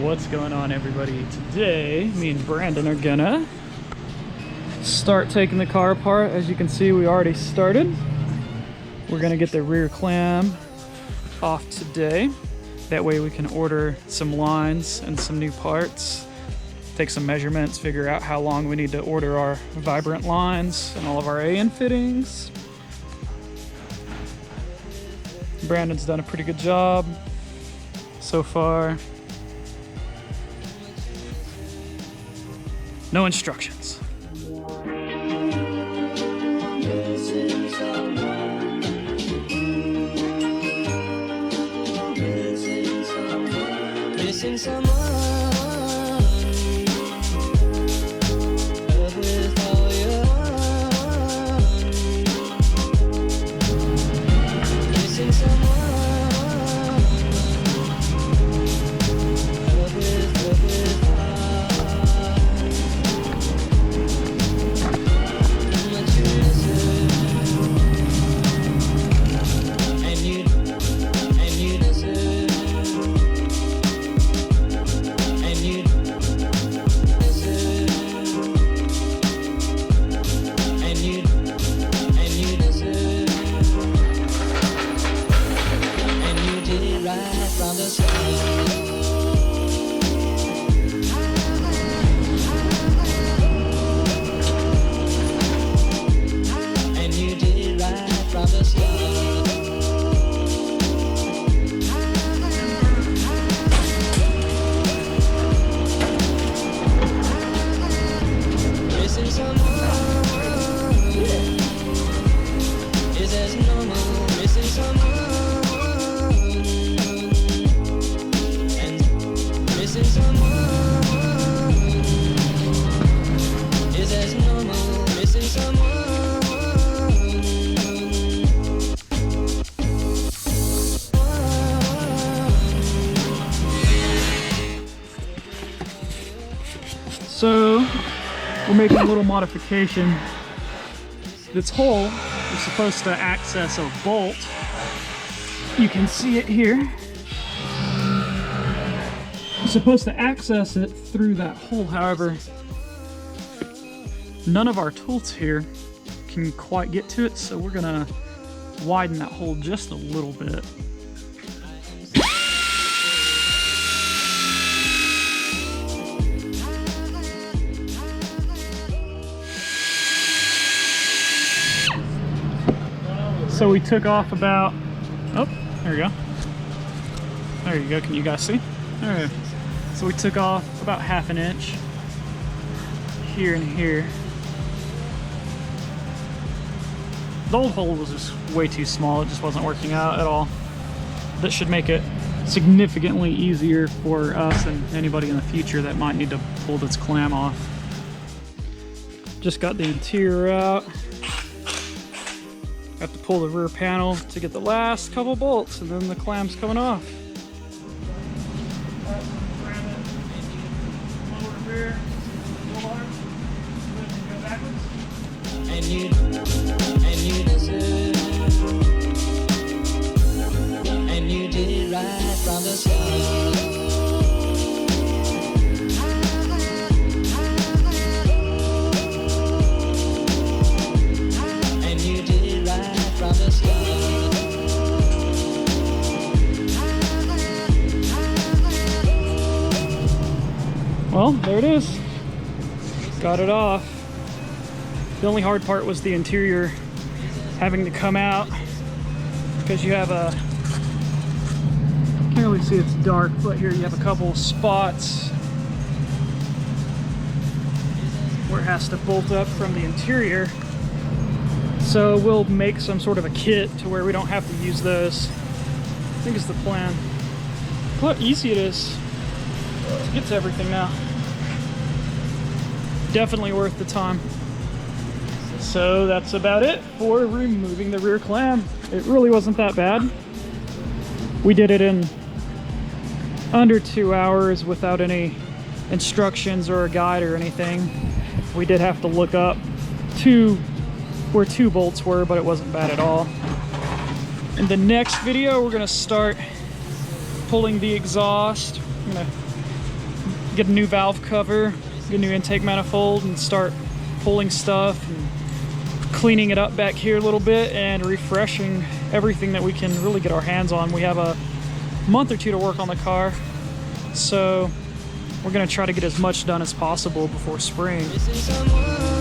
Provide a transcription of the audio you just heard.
What's going on, everybody? Today me and Brandon are gonna start taking the car apart. As you can see, we already started. We're gonna get the rear clam off today. That way we can order some lines and some new parts, take some measurements, figure out how long we need to order our vibrant lines and all of our AN fittings. Brandon's done a pretty good job so far. No instructions. Missing someone with all your heart. Missing someone with heart. Much you listen, and you listen. From the start, and you did it right from the start. Missing someone is as normal. Missing someone. Missing someone is as normal. Missing someone. So we're making a little modification. This hole is supposed to access a bolt. You can see it here. Supposed to access it through that hole. However, none of our tools here can quite get to it, so we're gonna widen that hole just a little bit. So we took off about, oh, there we go. There you go, can you guys see? All right. So we took off about ½ an inch here and here. The old hole was just way too small. It just wasn't working out at all. That should make it significantly easier for us and anybody in the future that might need to pull this clam off. Just got the interior out. Have to pull the rear panel to get the last couple bolts, and then the clam's coming off. And you listen, and you did it right from the start. And you did it right from the start. Well, there it is. Got it off. The only hard part was the interior having to come out because you have a, can't really see, it's dark, but here you have a couple spots where it has to bolt up from the interior. So we'll make some sort of a kit to where we don't have to use those. I think it's the plan. Look how easy it is to get to everything now. Definitely worth the time. So that's about it for removing the rear clam. It really wasn't that bad. We did it in under 2 hours without any instructions or a guide or anything. We did have to look up where 2 bolts were, but it wasn't bad at all. In the next video, we're gonna start pulling the exhaust. I'm gonna get a new valve cover, get a new intake manifold, and start pulling stuff and cleaning it up back here a little bit and refreshing everything that we can really get our hands on. We have a month or two to work on the car, so we're gonna try to get as much done as possible before spring. Missing someone